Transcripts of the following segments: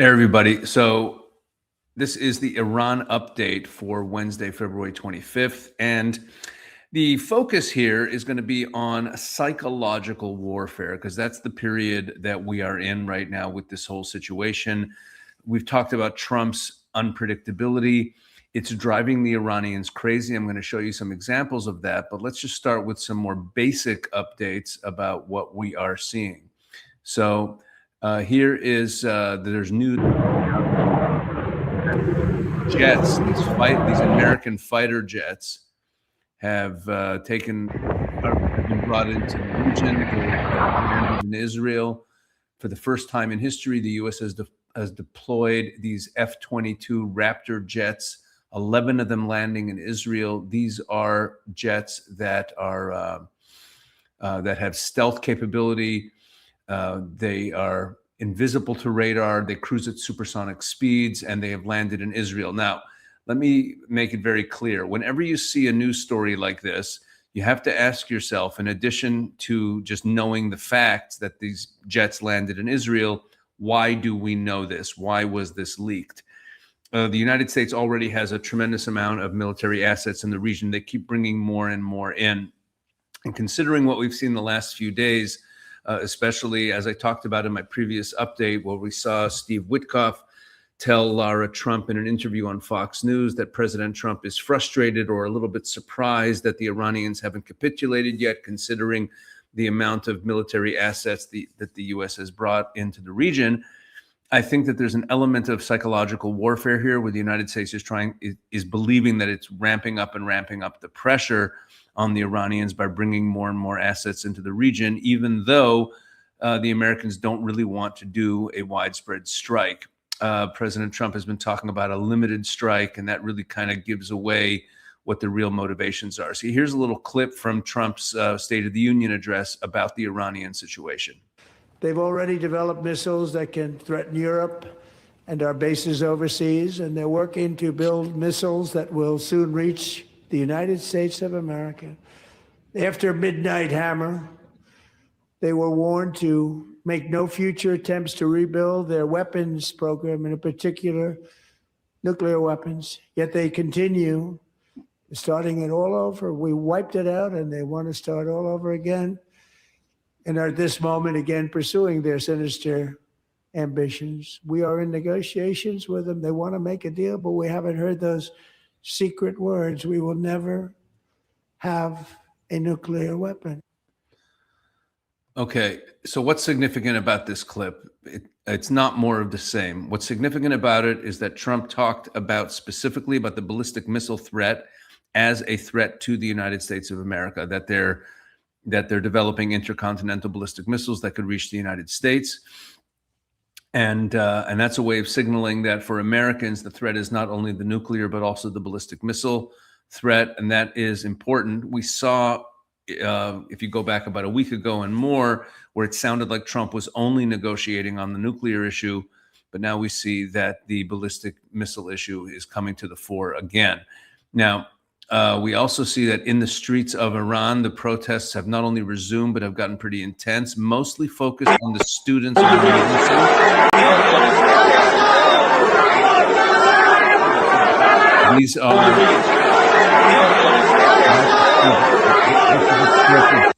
Hey, everybody. So this is the Iran update for Wednesday, February 25th. And the focus here is going to be on psychological warfare, because that's the period that we are in right now with this whole situation. We've talked about Trump's unpredictability. It's driving the Iranians crazy. I'm going to show you some examples of that, but let's just start with some more basic updates about what we are seeing. So here is there's new jets. These American fighter jets have been brought into the region. They landed in Israel for the first time in history. The U.S. has deployed these F-22 Raptor jets. 11 of them landing in Israel. These are jets that are that have stealth capability. They are invisible to radar. They cruise at supersonic speeds, and they have landed in Israel. Now, let me make it very clear. Whenever you see a news story like this, you have to ask yourself, in addition to just knowing the facts that these jets landed in Israel, why do we know this? Why was this leaked? The United States already has a tremendous amount of military assets in the region. They keep bringing more and more in. And considering what we've seen the last few days, especially as I talked about in my previous update, where we saw Steve Witkoff tell Lara Trump in an interview on Fox News that President Trump is frustrated or a little bit surprised that the Iranians haven't capitulated yet, considering the amount of military assets that the U.S. has brought into the region. I think that there's an element of psychological warfare here, where the United States is believing that it's ramping up the pressure on the Iranians by bringing more and more assets into the region, even though the Americans don't really want to do a widespread strike. President Trump has been talking about a limited strike, and that really kind of gives away what the real motivations are. So here's a little clip from Trump's State of the Union address about the Iranian situation. They've already developed missiles that can threaten Europe and our bases overseas, and they're working to build missiles that will soon reach the United States of America. After Midnight Hammer, they were warned to make no future attempts to rebuild their weapons program, and in particular, nuclear weapons. Yet they continue, starting it all over. We wiped it out, and they want to start all over again, and are at this moment again pursuing their sinister ambitions. We are in negotiations with them. They want to make a deal, but we haven't heard those secret words. We will never have a nuclear weapon. Okay, so what's significant about this clip? It's not more of the same. What's significant about it is that Trump talked specifically about the ballistic missile threat as a threat to the United States of America, that they're developing intercontinental ballistic missiles that could reach the United States. And that's a way of signaling that for Americans, the threat is not only the nuclear, but also the ballistic missile threat. And that is important. We saw, if you go back about a week ago and more, where it sounded like Trump was only negotiating on the nuclear issue. But now we see that the ballistic missile issue is coming to the fore again. Now, we also see that in the streets of Iran, the protests have not only resumed, but have gotten pretty intense, mostly focused on the students of the university. These are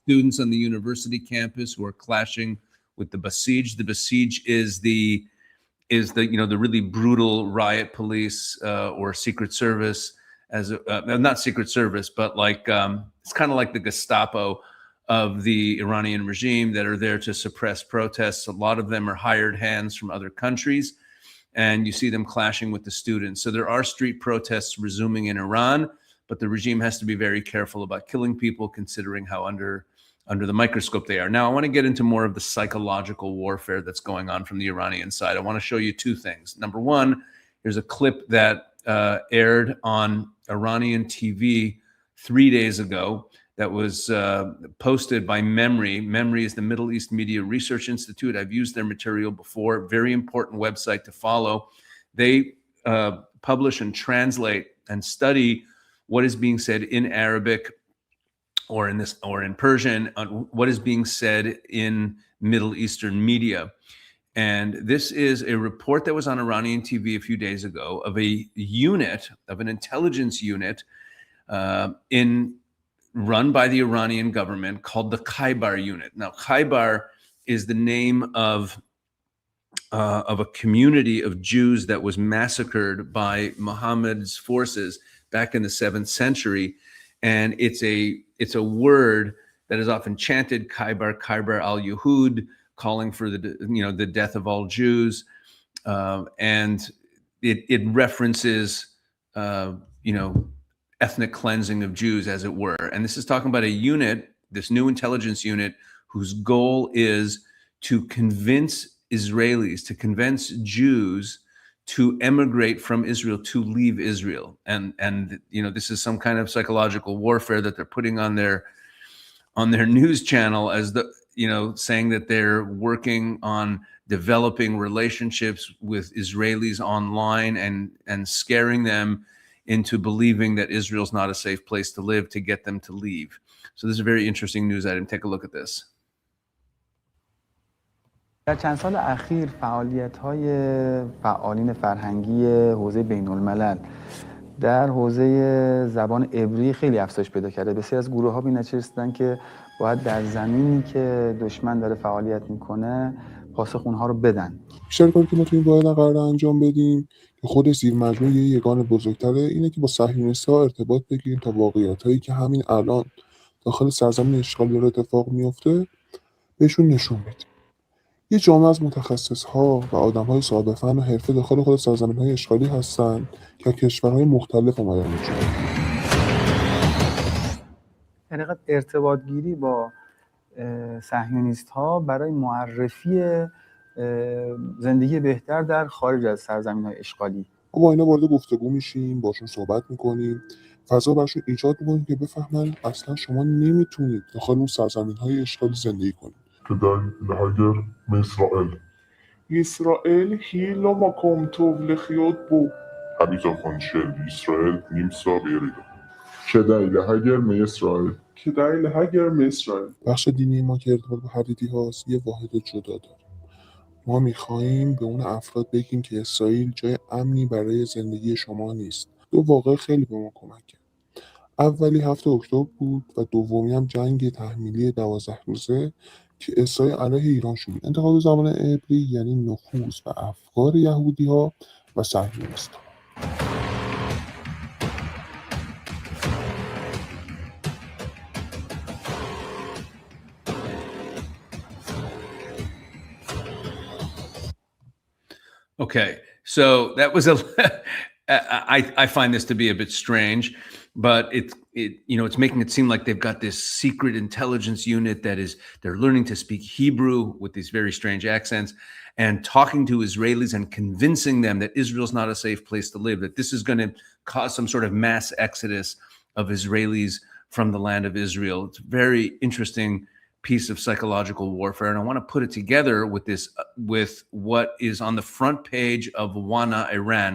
students on the university campus who are clashing with the Basij. The Basij is the really brutal riot police or Secret Service. Not Secret Service, but it's kind of like the Gestapo of the Iranian regime that are there to suppress protests. A lot of them are hired hands from other countries, and you see them clashing with the students. So there are street protests resuming in Iran, but the regime has to be very careful about killing people, considering how under the microscope they are. Now, I want to get into more of the psychological warfare that's going on from the Iranian side. I want to show you two things. Number one, here's a clip that aired on Iranian TV 3 days ago that was posted by MEMRI. MEMRI is the Middle East Media Research Institute. I've used their material before. Very important website to follow. They publish and translate and study what is being said in Arabic or in Persian, on what is being said in Middle Eastern media. And this is a report that was on Iranian TV a few days ago of a unit, of an intelligence unit run by the Iranian government called the Khaybar unit. Now, Khaybar is the name of a community of Jews that was massacred by Muhammad's forces back in the 7th century. And it's a word that is often chanted, Khaybar, Khaybar al-Yahud, calling for the death of all Jews. And it references, ethnic cleansing of Jews, as it were. And this is talking about a unit, this new intelligence unit, whose goal is to convince Israelis, to convince Jews to emigrate from Israel, to leave Israel. And this is some kind of psychological warfare that they're putting on their news channel, as saying that they're working on developing relationships with Israelis online and scaring them into believing that Israel's not a safe place to live, to get them to leave. So this is a very interesting news item. Take a look at this. در چند سال اخیر فعالیت‌های فعالین فرهنگی حوزه بین‌الملل در حوزه زبان عبری خیلی افزایش پیدا کرده. بسیاری از گروه‌ها به نتیجه رسیدن که باید در زمینی که دشمن داره فعالیت میکنه پاسخ اونها رو بدن. بیشتر کاری که ما تو این واحد قرار انجام بدیم که خود زیر مجموعه یگان بزرگتره اینه که با صهیونیست‌ها ارتباط بگیریم تا واقعیت‌هایی که همین الان داخل سرزمین اشغال داره اتفاق میفته بهشون نشون بدیم. یه جامعه از متخصص‌ها و آدم‌های صاحب فن و حرفه داخل خود سرزمین‌های اشغالی هستن که از کشورهای مختلف اومدن اینجا. یعنی ارتباط گیری با صهیونیست‌ها برای معرفی زندگی بهتر در خارج از سرزمین‌های اشغالی. ما با اینا وارد گفتگو میشیم، باشون صحبت میکنیم، فضا براشون ایجاد میکنیم که بفهمن اصلا شما نمیتونید داخل اون سرزمین‌های اشغالی زندگی کنید. כדאי להגר מישראל. ישראל היא לא מקום טוב לחיות בו. הביטחון של ישראל נמצא בירידה. כדאי להגר מישראל. כדאי להגר מישראל. بخش دینی ما که ارتباط با حدیدی هاست یه واحد جدا داره. ما میخواییم به اون افراد بگیم که اسرائیل جای امنی برای زندگی شما نیست. دو واقعه خیلی به ما کمک کرد. اولی 7 اکتبر بود و دومی هم جنگ تحمیلی 12 روزه که اسرائیل علیه ایران شد. انتخاب زبان عبری یعنی نفوذ و افکار یهودی‌ها و صهیونیست‌ها. Okay, so that was I find this to be a bit strange, but it's making it seem like they've got this secret intelligence unit they're learning to speak Hebrew with these very strange accents and talking to Israelis and convincing them that Israel's not a safe place to live, that this is going to cause some sort of mass exodus of Israelis from the land of Israel. It's a very interesting piece of psychological warfare, and I want to put it together with what is on the front page of WANA Iran.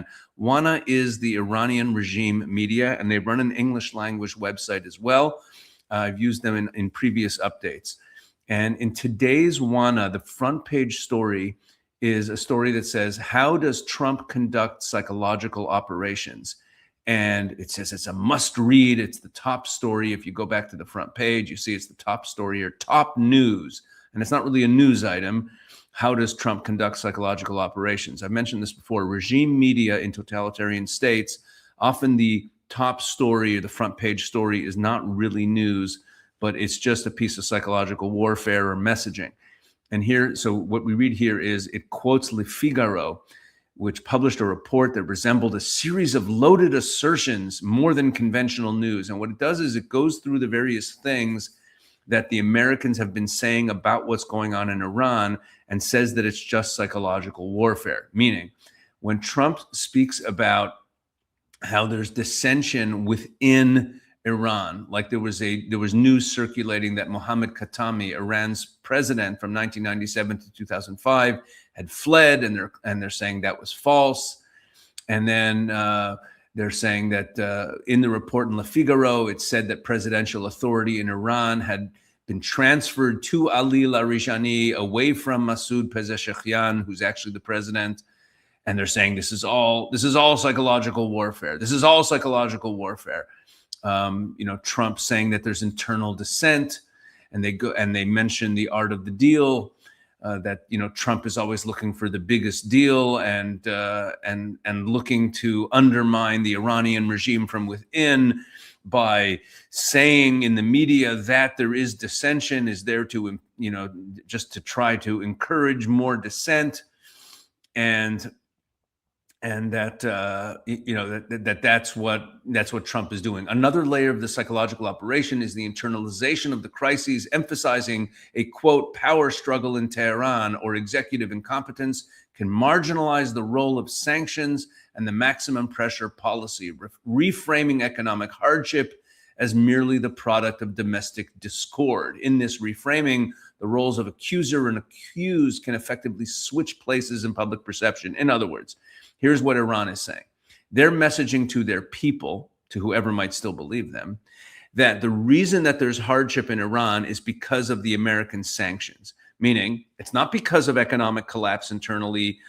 WANA is the Iranian regime media, and they run an English language website as well. I've used them in previous updates. And in today's WANA, the front page story is a story that says, how does Trump conduct psychological operations? And it says it's a must read. It's the top story. If you go back to the front page, you see it's the top story or top news. And it's not really a news item. How does Trump conduct psychological operations? I've mentioned this before. Regime media in totalitarian states, often the top story or the front page story is not really news, but it's just a piece of psychological warfare or messaging. And here, so what we read here is it quotes Le Figaro, which published a report that resembled a series of loaded assertions more than conventional news. And what it does is it goes through the various things that the Americans have been saying about what's going on in Iran and says that it's just psychological warfare. Meaning, when Trump speaks about how there's dissension within Iran, like there was news circulating that Mohammad Khatami, Iran's president from 1997 to 2005, had fled, and they're saying that was false. And then they're saying that in the report in Le Figaro, it said that presidential authority in Iran had been transferred to Ali Larijani away from Masoud Pezeshkian, who's actually the president. And they're saying this is all psychological warfare. This is all psychological warfare. Trump saying that there's internal dissent, and they mention the art of the deal. That Trump is always looking for the biggest deal and looking to undermine the Iranian regime from within by saying in the media that there is dissension, is there to just to try to encourage more dissent, and that that's what Trump is doing. Another layer of the psychological operation is the internalization of the crises, emphasizing a, quote, power struggle in Tehran or executive incompetence can marginalize the role of sanctions and the maximum pressure policy, reframing economic hardship as merely the product of domestic discord. In this reframing, the roles of accuser and accused can effectively switch places in public perception. In other words, here's what Iran is saying. They're messaging to their people, to whoever might still believe them, that the reason that there's hardship in Iran is because of the American sanctions, meaning it's not because of economic collapse internally,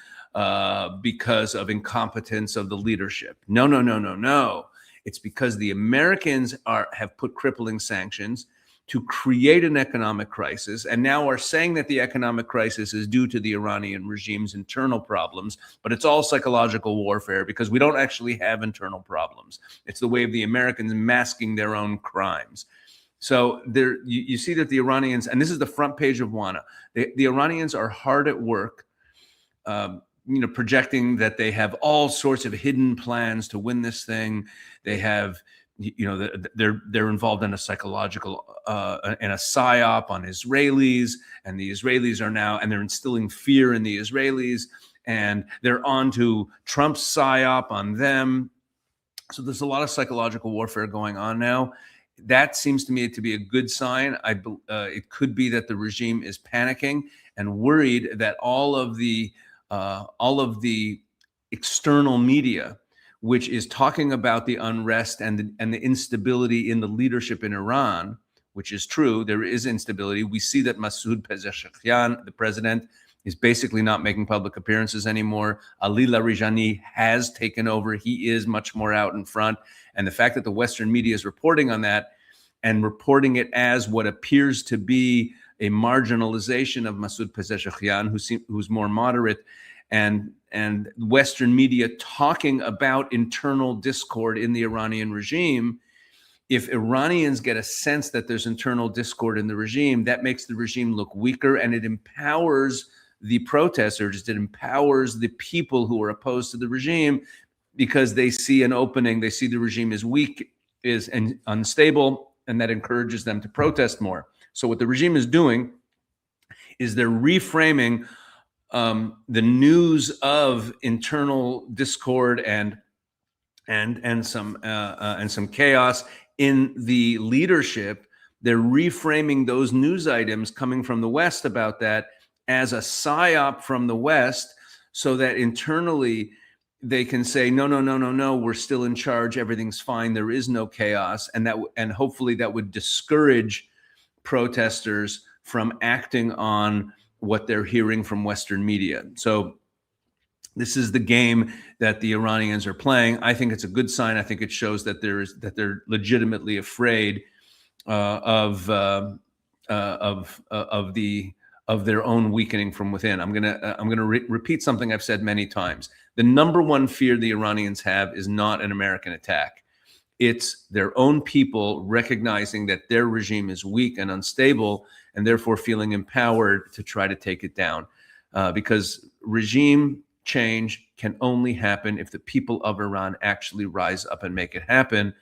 because of incompetence of the leadership. No. It's because the Americans have put crippling sanctions to create an economic crisis, and now are saying that the economic crisis is due to the Iranian regime's internal problems, but it's all psychological warfare because we don't actually have internal problems. It's the way of the Americans masking their own crimes. So there, you see that the Iranians, and this is the front page of WANA, the Iranians are hard at work, projecting that they have all sorts of hidden plans to win this thing. They have, they're involved in a psychological, in a psyop on Israelis, and the Israelis are now, and they're instilling fear in the Israelis, and they're on to Trump's psyop on them. So there's a lot of psychological warfare going on now. That seems to me to be a good sign. It could be that the regime is panicking and worried that all of the external media, which is talking about the unrest and the instability in the leadership in Iran, which is true, there is instability. We see that Masoud Pezeshkian, the president, is basically not making public appearances anymore. Ali Larijani has taken over. He is much more out in front. And the fact that the Western media is reporting on that and reporting it as what appears to be a marginalization of Masoud Pezeshkian, who's more moderate, and Western media talking about internal discord in the Iranian regime. If Iranians get a sense that there's internal discord in the regime, that makes the regime look weaker, and it empowers the protesters. It empowers the people who are opposed to the regime because they see an opening. They see the regime is weak, is unstable, and that encourages them to protest more. So what the regime is doing is they're reframing the news of internal discord and some chaos in the leadership. They're reframing those news items coming from the West about that as a psyop from the West, so that internally they can say, no, we're still in charge, everything's fine, there is no chaos, and hopefully that would discourage protesters from acting on what they're hearing from Western media. So this is the game that the Iranians are playing. I think it's a good sign. I think it shows that they're legitimately afraid of their own weakening from within. I'm gonna repeat something I've said many times. The number one fear the Iranians have is not an American attack. It's their own people recognizing that their regime is weak and unstable, and therefore feeling empowered to try to take it down. Because regime change can only happen if the people of Iran actually rise up and make it happen.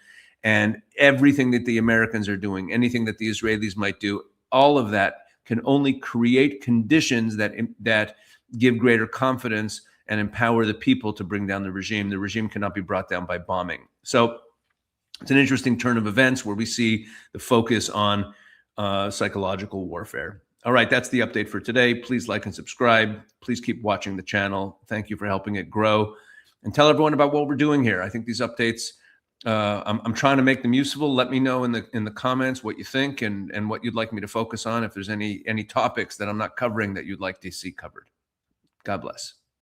And everything that the Americans are doing, anything that the Israelis might do, all of that can only create conditions that give greater confidence and empower the people to bring down the regime. The regime cannot be brought down by bombing. So it's an interesting turn of events where we see the focus on psychological warfare. All right, that's the update for today. Please like and subscribe. Please keep watching the channel. Thank you for helping it grow. And tell everyone about what we're doing here. I think these updates I'm trying to make them useful. Let me know in the comments what you think and what you'd like me to focus on. If there's any topics that I'm not covering that you'd like to see covered. God bless.